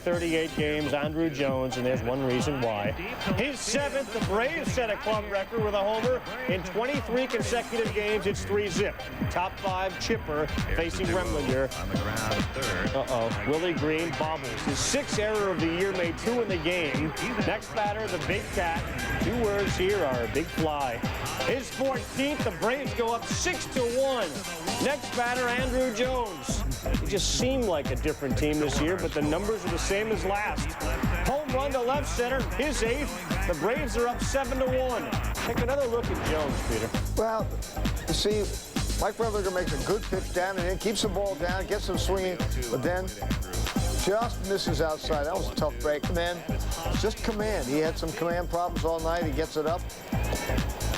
38 games, Andrew Jones, and there's one reason why. His 7th, the Braves set a club record with a homer. In 23 consecutive games, it's 3-zip. Top 5 chipper facing Remlinger. Willie Green bobbles. His 6th error of the year, made 2 in the game. Next batter, the Big Cat. 2 words here are big fly. His 14th, the Braves go up 6-1. Next batter, Andrew Jones. It just seemed like a different team this year, but the numbers are the same as last. Home run to left center, his 8th. The Braves are up 7-1. Take another look at Jones, Peter. Well, you see, Mike Remlinger makes a good pitch down and in, keeps the ball down, gets him swinging, but then just misses outside. That was a tough break. Command, just command. He had some command problems all night. He gets it up.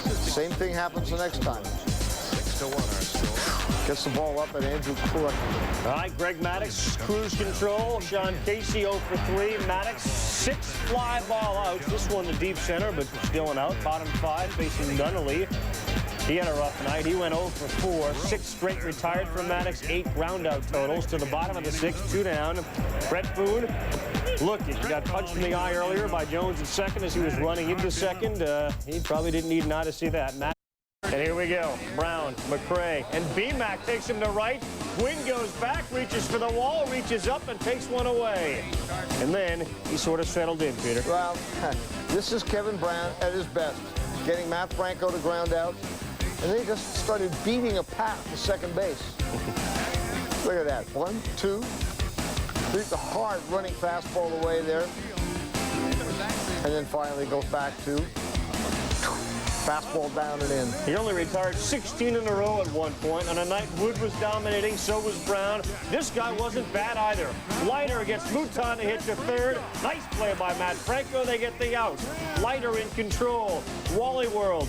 Same thing happens the next time. 6-1 our score. Gets the ball up, and Andrew collected. All right, Greg Maddux, cruise control. Sean Casey 0 for 3. Maddux, 6 fly ball outs. This one to deep center, but still an out. Bottom 5 facing Nunnally. He had a rough night. He went 0 for 4. 6 straight retired from Maddux. 8 ground out totals. To the bottom of the 6th, 2 down. Brett Boone, looking. He got punched in the eye earlier by Jones at second as he was running into second. He probably didn't need an eye to see that. And here we go. Brown, McRae, and BMAC takes him to right. Quinn goes back, reaches for the wall, reaches up, and takes one away. And then he sort of settled in, Peter. Well, this is Kevin Brown at his best. Getting Matt Franco to ground out. And they just started beating a path to second base. Look at that. 1, 2, 3. The hard running fastball away there. And then finally goes back to fastball down and in. He only retired 16 in a row at one point. On a night Wood was dominating, so was Brown. This guy wasn't bad either. Leiter gets Mouton to hit to third. Nice play by Matt Franco. They get the out. Leiter in control. Wally World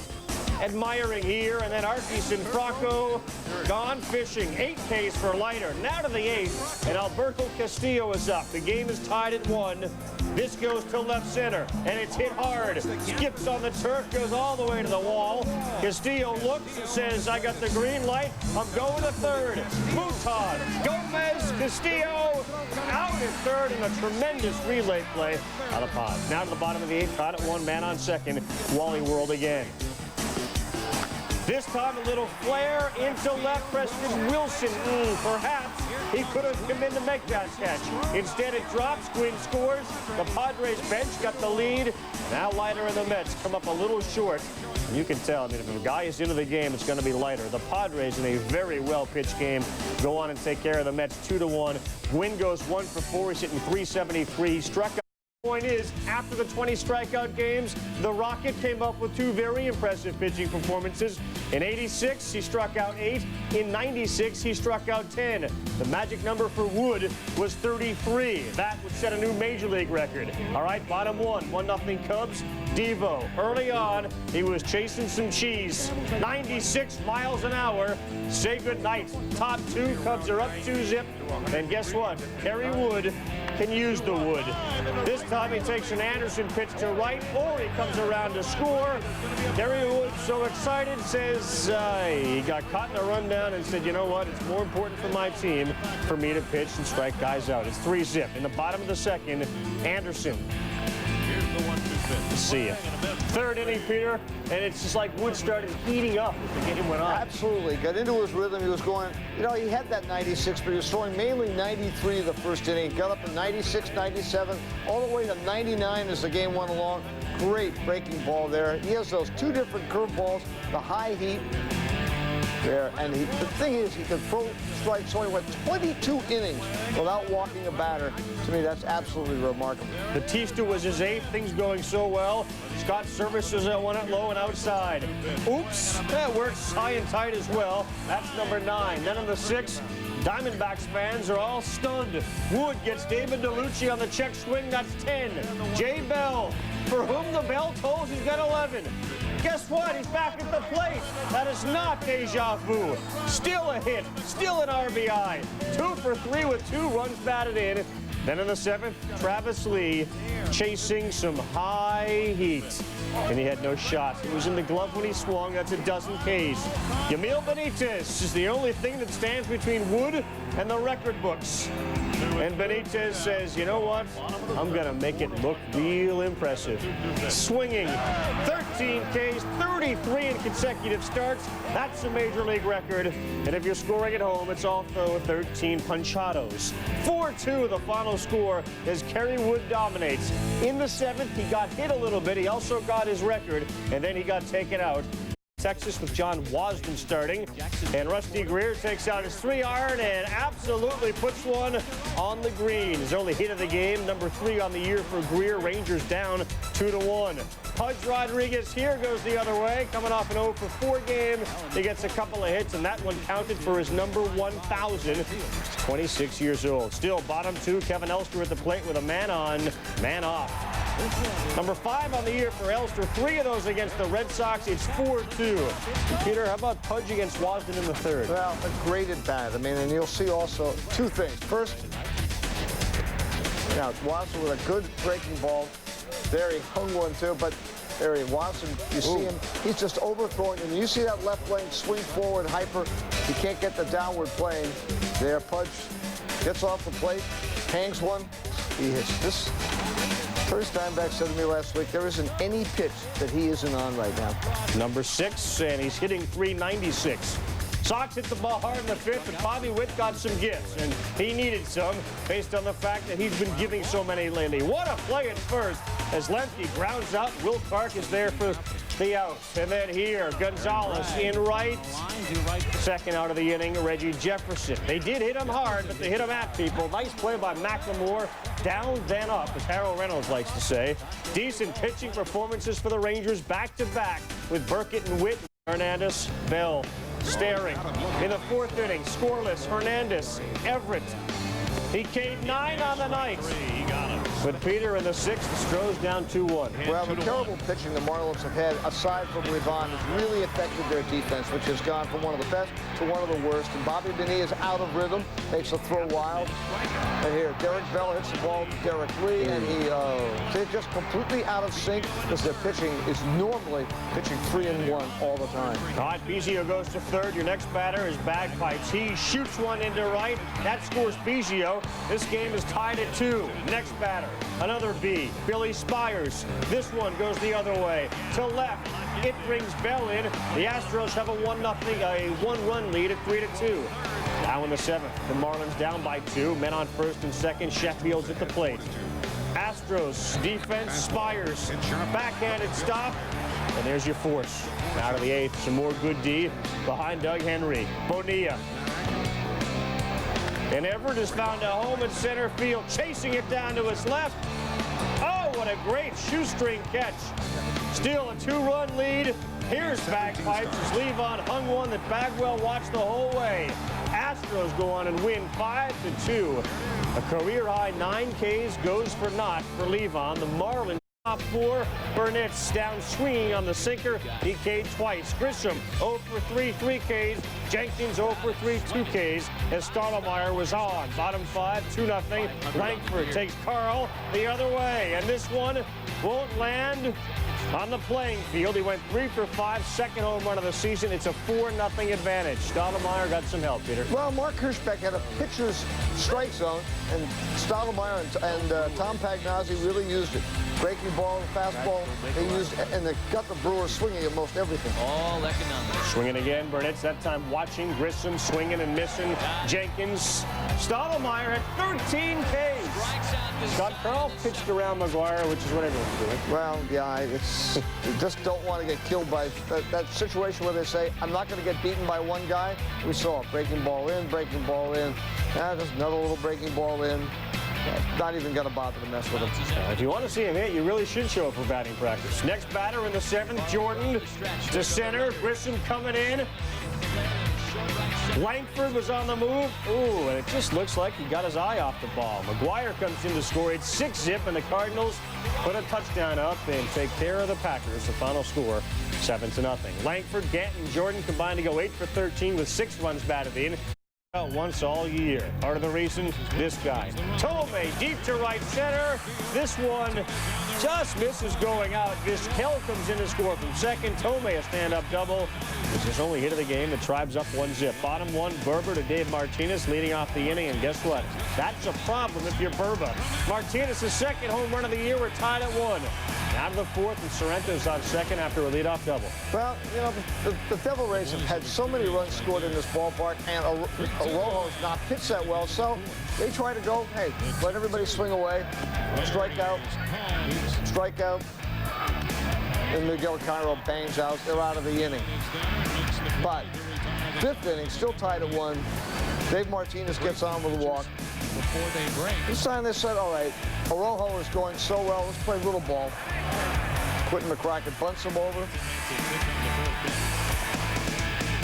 admiring here, and then Archieson, Franco gone fishing. 8 Ks for Leiter. Now to the 8th, and Alberto Castillo is up. The game is tied at 1. This goes to left center, and it's hit hard. Skips on the turf, goes all the way to the wall. Castillo looks and says, I got the green light. I'm going to third. Mouton, Gomez, Castillo out at third, and a tremendous relay play out of pod. Now to the bottom of the 8th, tied at 1, man on second. Wally World again. This time a little flare into left. Preston Wilson, perhaps he could have come in to make that catch. Instead it drops. Quinn scores. The Padres bench got the lead. Now Leiter and the Mets come up a little short. You can tell, I mean, if a guy is into the game, it's going to be Leiter. The Padres, in a very well-pitched game, go on and take care of the Mets 2-1. Gwynn goes 1 for 4. He's hitting .373. He struck out. Point is, after the 20 strikeout games, the Rocket came up with 2 very impressive pitching performances. In '86, he struck out 8. In '96, he struck out 10. The magic number for Wood was 33. That would set a new major league record. All right, bottom 1, 1-0 Cubs. Devo, early on, he was chasing some cheese. 96 miles an hour. Say goodnight. Top 2, Cubs are up 2-zip. And guess what? Kerry Wood can use the wood. This time he takes an Anderson pitch to right, or he comes around to score. Kerry Wood, so excited, says he got caught in a rundown and said, you know what, it's more important for my team for me to pitch and strike guys out. It's 3-zip. In the bottom of the 2nd, Anderson. See ya. 3rd inning, Peter, and it's just like Wood started heating up as the game went on. Absolutely. Got into his rhythm. He was going, you know, he had that 96, but he was throwing mainly 93 the first inning. Got up to 96, 97, all the way to 99 as the game went along. Great breaking ball there. He has those 2 different curveballs, the high heat there, and the thing is, he could throw strikes, so he went 22 innings without walking a batter. To me, that's absolutely remarkable. Batista was his 8th, things going so well. Scott Service was at 1 at low and outside. Oops, that works high and tight as well. That's number 9. Then on the 6th, Diamondbacks fans are all stunned. Wood gets David DeLucci on the check swing, that's 10. Jay Bell, for whom the bell tolls, he's got 11. Guess what? He's back at the plate. That is not deja vu. Still a hit, still an RBI. 2 for 3 with 2 runs batted in. Then in the 7th, Travis Lee chasing some high heat. And he had no shot. It was in the glove when he swung. That's a dozen Ks. Yamil Benitez is the only thing that stands between Wood and the record books. And Benitez says, you know what? I'm going to make it look real impressive. Swinging 13 Ks, 33 in consecutive starts. That's a major league record. And if you're scoring at home, it's also 13 punchados. 4-2 the final score as Kerry Wood dominates. In the seventh, he got hit a little bit. He also got his record, and then he got taken out. Texas with John Wasden starting, and Rusty Greer takes out his 3-iron and absolutely puts one on the green. His only hit of the game, number 3 on the year for Greer. Rangers down 2-1. Pudge Rodriguez here goes the other way, coming off an 0-for-4 game. He gets a couple of hits, and that one counted for his number 1,000. He's 26 years old. Still bottom 2, Kevin Elster at the plate with a man on, man off. Number 5 on the year for Elster. 3 of those against the Red Sox. It's 4-2. Peter, how about Pudge against Wasden in the third? Well, a great at bat. I mean, and you'll see also 2 things. First, now Wasden with a good breaking ball. There he hung one too, but there he Wasden, you see him, he's just overthrowing him. You see that left lane swing forward, hyper. He can't get the downward plane. There, Pudge gets off the plate, hangs one. He hits this. Terry Steinbach said to me last week, there isn't any pitch that he isn't on right now. Number 6, and he's hitting .396. Sox hit the ball hard in the 5th, but Bobby Witt got some gifts, and he needed some based on the fact that he's been giving so many lately. What a play at first as Lemke grounds out. Will Clark is there for the out. And then here, Gonzalez in right. Second out of the inning, Reggie Jefferson. They did hit him hard, but they hit him at people. Nice play by McLemore. Down, then up, as Harold Reynolds likes to say. Decent pitching performances for the Rangers back-to-back with Burkett and Witt. Hernandez, Bell, staring. In the 4th inning, scoreless, Hernandez, Everett. He K'd 9 on the night. But Peter in the 6th, the Stros down 2-1. Well, the terrible pitching the Marlins have had, aside from Levon, has really affected their defense, which has gone from one of the best to one of the worst. And Bobby Bonilla is out of rhythm, makes a throw wild. And here, Derek Bell hits the ball to Derek Lee, and they're just completely out of sync because their pitching is normally pitching 3-1 all the time. All right, Biggio goes to third. Your next batter is Bagpipes. He shoots one into right. That scores Biggio. This game is tied at 2. Next batter, another B, Billy Spires. This one goes the other way. To left, it brings Bell in. The Astros have a 1-run lead at 3-2. Now in the 7th, the Marlins down by 2. Men on first and second. Sheffield's at the plate. Astros defense, Spires, backhanded stop. And there's your force. Out of the 8th, some more good D behind Doug Henry. Bonilla. And Everett has found a home in center field, chasing it down to his left. Oh, what a great shoestring catch. Still a 2-run lead. Here's Bagpipes as Levon hung one that Bagwell watched the whole way. Astros go on and win 5-2. A career-high 9 Ks goes for naught for Levon. The Marlins top 4. Burnett's down swinging on the sinker. He K'd twice. Grisham 0-for-3, 3 Ks. Jenkins 0-for-3, 2 Ks as Stottlemyre was on. Bottom 5, 2-0. Langford takes Carl the other way. And this one won't land on the playing field. He went 3-for-5, second home run of the season. It's a 4-0 advantage. Stottlemyre got some help, Peter. Well, Mark Hirschbeck had a pitcher's strike zone, and Stottlemyre and Tom Pagnozzi really used it. Breaking ball, fastball, they used, and they got the Brewers swinging at most everything. All economic. Swinging again, Burnett's that time watching. Grisham swinging and missing. Jenkins. Stottlemyre had 13 Ks. Scott Carl pitched around McGuire, which is what everyone's doing. Well, yeah, it's you just don't want to get killed by that situation where they say, I'm not going to get beaten by one guy. We saw it. Breaking ball in, breaking ball in. Just another little breaking ball in. Not even going to bother to mess with him. If you want to see him hit, you really should show up for batting practice. Next batter in the 7th, Jordan to center. Grisham coming in. Langford was on the move. Ooh, and it just looks like he got his eye off the ball. McGuire comes in to score. It's 6-zip, and the Cardinals put a touchdown up and take care of the Packers. The final score, 7-0. Langford, Ganton, Jordan combined to go 8-for-13 with 6 runs batted in. Once all year. Part of the reason, this guy. Tomei deep to right center. This one just misses going out. Vizquel comes in to score from second. Tomei a stand-up double. It's his only hit of the game. The Tribes up 1-0. Bottom one, Berber to Dave Martinez leading off the inning. And guess what? That's a problem if you're Berber. Martinez's second home run of the year. We're tied at 1. Out of the fourth, and Sorrento's on second after a leadoff double. Well, you know, the Devil Rays have had so many runs scored in this ballpark, and Arrojo's not pitched that well, so they try to go, hey, let everybody swing away, strike out, and Miguel Cairo bangs out. They're out of the inning. But fifth inning, still tied at 1. Dave Martinez gets on with a walk. This time they said, all right, Arrojo is going so well, let's play little ball. Quentin McCracken bunts him over.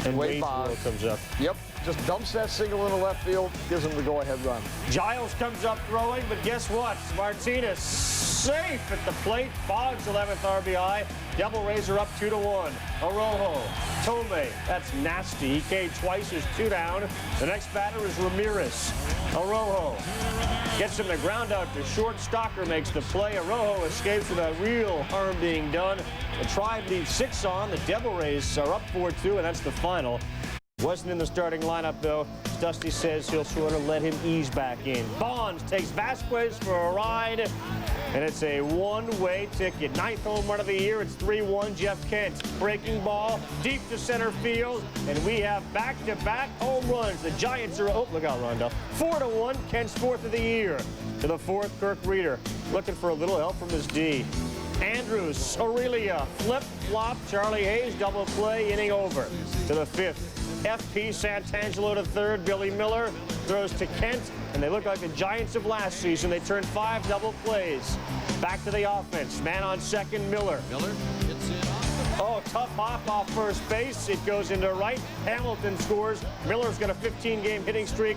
And Wade Boggs comes up. Yep, just dumps that single into left field, gives him the go-ahead run. Giles comes up throwing, but guess what? Martinez safe at the plate. Boggs 11th RBI. Devil Rays are up 2-1. Arrojo, Tomei, that's nasty. He came twice, is 2 down. The next batter is Ramirez. Arrojo gets him the ground out to short. Stocker makes the play. Arrojo escapes without real harm being done. The Tribe leads 6 on. The Devil Rays are up 4-2, and that's the final. Wasn't in the starting lineup, though. Dusty says he'll sort of let him ease back in. Bonds takes Vasquez for a ride, and it's a one-way ticket. 9th home run of the year. It's 3-1. Jeff Kent breaking ball deep to center field, and we have back-to-back home runs. The Giants are, oh, look out, Rondo. 4-1. Kent's 4th of the year. To the 4th, Kirk Reeder looking for a little help from his D. Andrews, Aurelia, flip-flop. Charlie Hayes, double play, inning over. To the 5th. FP Santangelo to 3rd. Billy Miller throws to Kent, and they look like the Giants of last season. They turned 5 double plays. Back to the offense. Man on second, Miller. Oh, tough hop off first base. It goes into right. Hamilton scores. Miller's got a 15-game hitting streak.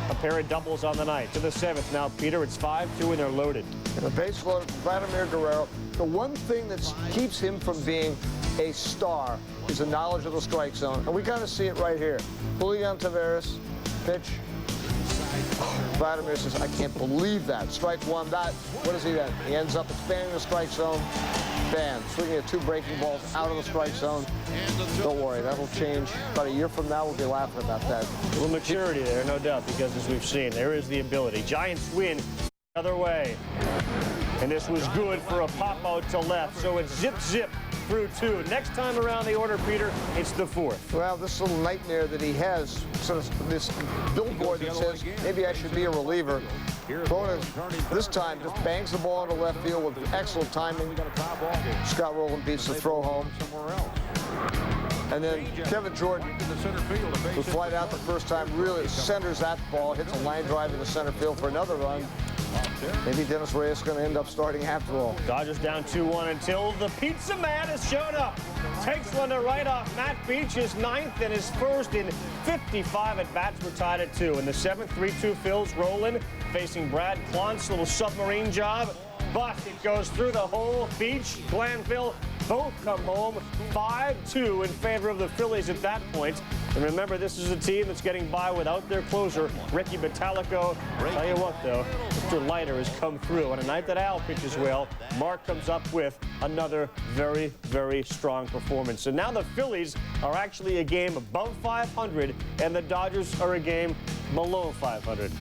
A pair of doubles on the night. To the 7th now, Peter. It's 5-2, and they're loaded. And the base loaded for Vladimir Guerrero. The one thing that keeps him from being a star is the knowledge of the strike zone. And we kind of see it right here. Julian Tavares, pitch. Vladimir says, I can't believe that. Strike one. What does he then? He ends up expanding the strike zone. Bam. Swinging at 2 breaking balls out of the strike zone. Don't worry, that'll change. About a year from now, we'll be laughing about that. A little maturity there, no doubt, because as we've seen, there is the ability. Giants win the other way. And this was good for a pop out to left. So it's zip through 2. Next time around the order, Peter, it's the 4th. Well, this little nightmare that he has, sort of this billboard that says maybe I should be a reliever. This time just bangs the ball into left field with excellent timing. Scott Rowland beats the throw home. And then Kevin Jordan, who flied out the first time, really centers that ball, hits a line drive into center field for another run. Maybe Dennis Reyes is going to end up starting after all. Dodgers down 2-1 until the Pizza Man has shown up. Takes one to right off Matt Beach, his 9th and his 1st in 55 at-bats. We're tied at 2. In the 7th, 3-2 Phil's rolling, facing Brad Klontz, little submarine job. But it goes through the hole. Beach, Glanville, both come home. 5-2 in favor of the Phillies at that point. And remember, this is a team that's getting by without their closer, Ricky Bottalico. Tell you what, though, Mr. Leiter has come through. On a night that Al pitches well, Mark comes up with another very, very strong performance. So now the Phillies are actually a game above 500, and the Dodgers are a game below 500.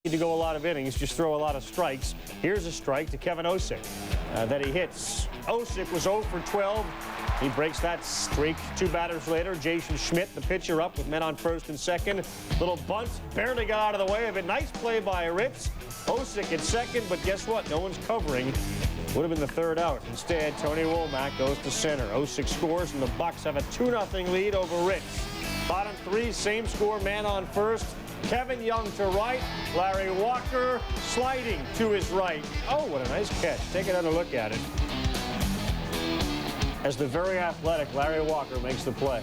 To go a lot of innings, just throw a lot of strikes. Here's a strike to Kevin Osick that he hits. Osick was 0 for 12. He breaks that streak. 2 batters later, Jason Schmidt, the pitcher, up with men on 1st and 2nd. Little bunt, barely got out of the way of it. Nice play by Ritz. Osick at 2nd, but guess what? No one's covering. Would have been the 3rd out. Instead, Tony Womack goes to center. Osick scores, and the Bucks have a 2-0 lead over Ritz. Bottom 3, same score, man on 1st. Kevin Young to right. Larry Walker sliding to his right. Oh, what a nice catch. Take another look at it. As the very athletic Larry Walker makes the play.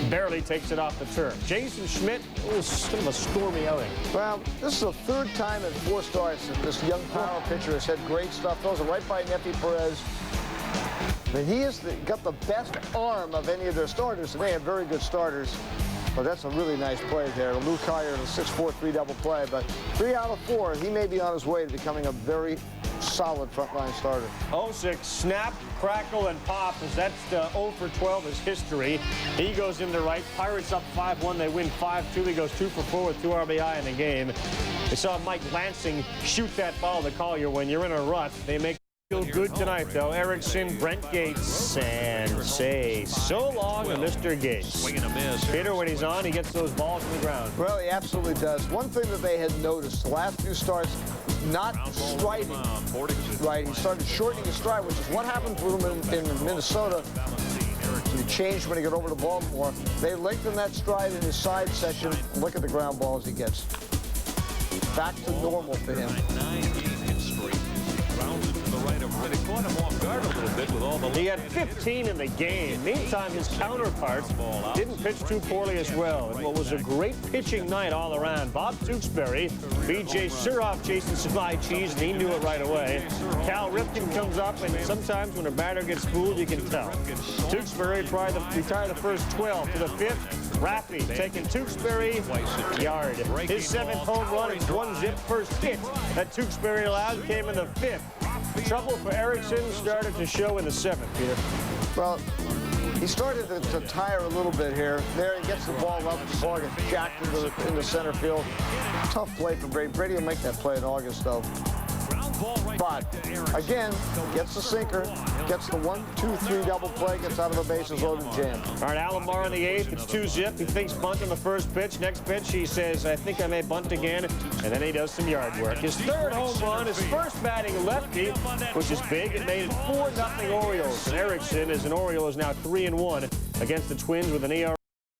Barely takes it off the turf. Jason Schmidt, it was sort of a stormy outing. Well, this is the 3rd time in 4 starts that this young power pitcher has had great stuff. Throws it right by Nefi Perez. I mean, he has got the best arm of any of their starters, and they have very good starters. But that's a really nice play there. Lou Kyer in a 6-4 3-double play. But 3 out of 4, he may be on his way to becoming a very solid frontline starter. 0-6, snap, crackle, and pop, as that's 0 for 12 is history. He goes into right. Pirates up 5-1. They win 5-2. He goes 2 for 4 with 2 RBI in the game. We saw Mike Lansing shoot that ball to Collier when you're in a rut. They make feel good tonight, though. Erickson, Brent Gates, and say so long to Mr. Gates. Peter, when he's on, he gets those balls to the ground. Well, he absolutely does. One thing that they had noticed, the last few starts, not striding. Right, he started shortening his stride, which is what happened to him in Minnesota. He changed when he got over to Baltimore. They lengthened that stride in his side section. Look at the ground balls he gets. Back to normal for him. He had 15 in the game. Meantime, his counterparts didn't pitch too poorly as well. And what was a great pitching night all around. Bob Tewksbury, B.J. Suroff chasing some high cheese, and he knew it right away. Cal Ripken comes up, and sometimes when a batter gets fooled, you can tell. Tewksbury retired the first 12 to the 5th. Raffy taking Tewksbury yard. His 7th home run, his 1-zip first hit that Tewksbury allowed came in the 5th. Trouble for Erickson started to show in the 7th, Peter. Well, he started to tire a little bit here. There, he gets the ball up. The ball gets jacked into center field. Tough play for Brady. Brady will make that play in August, though. But, again, gets the sinker, gets the 1-2-3 double play, gets out of the bases loaded jam. All right, Alomar in the 8th. It's 2-zip. He thinks bunt on the first pitch. Next pitch, he says, I think I may bunt again. And then he does some yard work. His 3rd home run, his first batting lefty, which is big. It made it 4-0 Orioles. And Erickson, as an Oriole, is now 3-1 against the Twins with an ERA